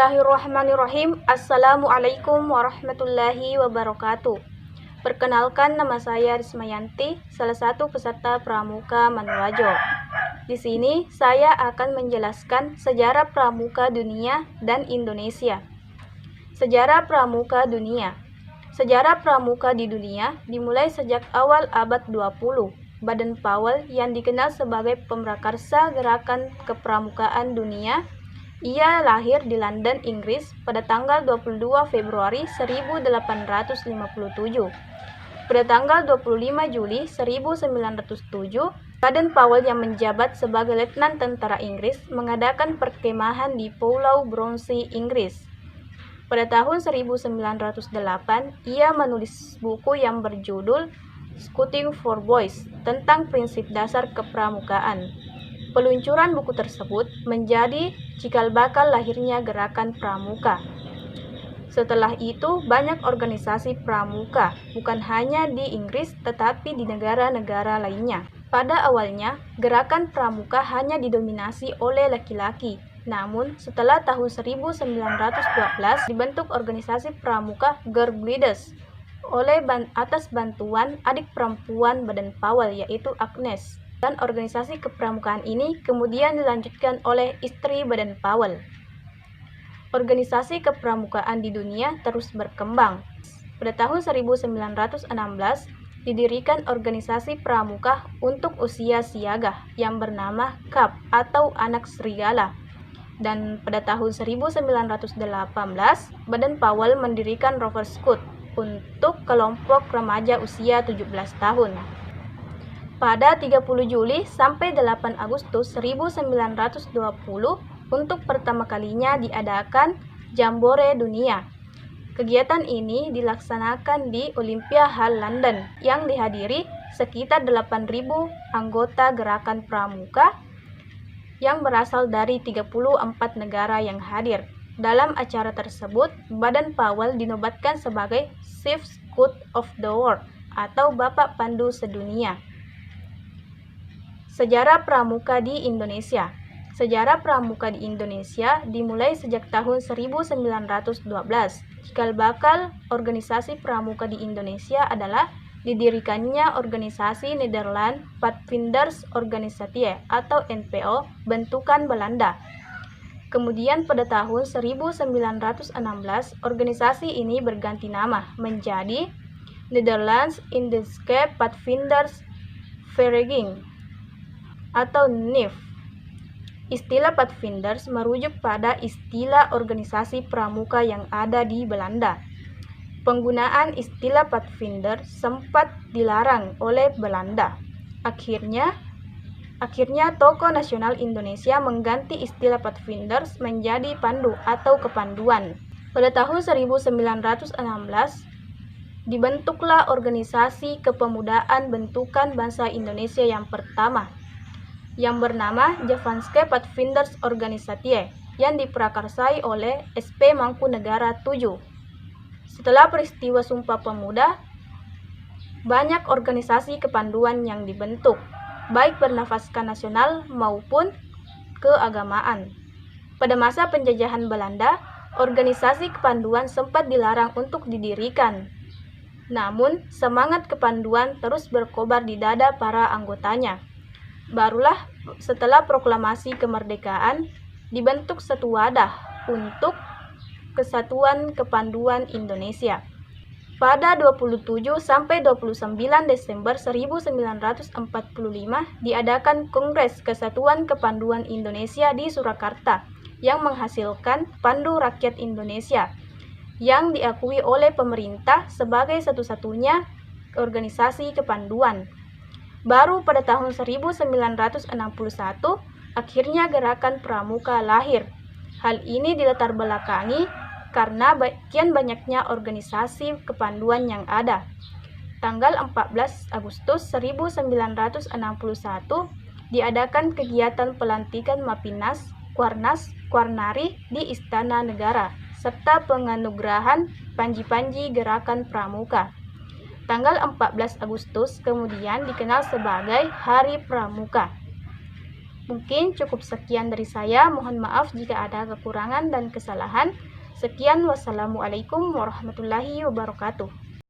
Bismillahirrahmanirrahim. Assalamualaikum warahmatullahi wabarakatuh. Perkenalkan, nama saya Rismayanti, salah satu peserta Pramuka Manuwajo. Di sini saya akan menjelaskan sejarah Pramuka dunia dan Indonesia. Sejarah Pramuka dunia. Sejarah Pramuka di dunia dimulai sejak awal abad 20. Baden-Powell yang dikenal sebagai pemrakarsa gerakan kepramukaan dunia. Ia lahir di London, Inggris pada tanggal 22 Februari 1857. Pada tanggal 25 Juli 1907, Baden-Powell yang menjabat sebagai Letnan Tentara Inggris mengadakan perkemahan di Pulau Bronsey, Inggris. Pada tahun 1908, ia menulis buku yang berjudul Scouting for Boys tentang prinsip dasar kepramukaan. Peluncuran buku tersebut menjadi cikal bakal lahirnya gerakan pramuka. Setelah itu, banyak organisasi pramuka, bukan hanya di Inggris tetapi di negara-negara lainnya. Pada awalnya, gerakan pramuka hanya didominasi oleh laki-laki. Namun, setelah tahun 1912 dibentuk organisasi pramuka Girl Guides atas bantuan adik perempuan Baden-Powell, yaitu Agnes. Dan organisasi kepramukaan ini kemudian dilanjutkan oleh istri Baden-Powell. Organisasi kepramukaan di dunia terus berkembang. Pada tahun 1916 didirikan organisasi pramuka untuk usia siaga yang bernama KAP atau Anak Serigala. Dan pada tahun 1918 Baden-Powell mendirikan Rover Scout untuk kelompok remaja usia 17 tahun. Pada 30 Juli sampai 8 Agustus 1920, untuk pertama kalinya diadakan Jambore Dunia. Kegiatan ini dilaksanakan di Olympia Hall London yang dihadiri sekitar 8.000 anggota gerakan pramuka yang berasal dari 34 negara yang hadir. Dalam acara tersebut, Baden-Powell dinobatkan sebagai Chief Scout of the World atau Bapak Pandu Sedunia. Sejarah pramuka di Indonesia. Sejarah pramuka di Indonesia dimulai sejak tahun 1912. Cikal bakal organisasi pramuka di Indonesia adalah didirikannya organisasi Nederland Padvinders Organisatie atau NPO bentukan Belanda. Kemudian pada tahun 1916 organisasi ini berganti nama menjadi Netherlands Indische Padvinders Vereniging atau NIV. Istilah Padvinders merujuk pada istilah organisasi pramuka yang ada di Belanda. Penggunaan istilah Padvinder sempat dilarang oleh Belanda. Akhirnya tokoh nasional Indonesia mengganti istilah Padvinders menjadi Pandu atau Kepanduan. Pada tahun 1916 dibentuklah organisasi kepemudaan bentukan bangsa Indonesia yang pertama, yang bernama Javanske Padvinders Organisatie yang diprakarsai oleh SP Mangkunegara 7. Setelah peristiwa Sumpah Pemuda, banyak organisasi kepanduan yang dibentuk, baik bernafaskan nasional maupun keagamaan. Pada masa penjajahan Belanda, organisasi kepanduan sempat dilarang untuk didirikan. Namun, semangat kepanduan terus berkobar di dada para anggotanya. Barulah setelah proklamasi kemerdekaan dibentuk satu wadah untuk Kesatuan Kepanduan Indonesia. Pada 27 sampai 29 Desember 1945 diadakan Kongres Kesatuan Kepanduan Indonesia di Surakarta yang menghasilkan Pandu Rakyat Indonesia yang diakui oleh pemerintah sebagai satu-satunya organisasi kepanduan. Baru pada tahun 1961, akhirnya gerakan pramuka lahir. Hal ini dilatar belakangi karena kian banyaknya organisasi kepanduan yang ada. Tanggal 14 Agustus 1961 diadakan kegiatan pelantikan Mapinas, Kuarnas, Kuarnari di Istana Negara, serta penganugerahan panji-panji gerakan pramuka. Tanggal 14 Agustus kemudian dikenal sebagai Hari Pramuka. Mungkin cukup sekian dari saya. Mohon maaf jika ada kekurangan dan kesalahan. Sekian, wassalamualaikum warahmatullahi wabarakatuh.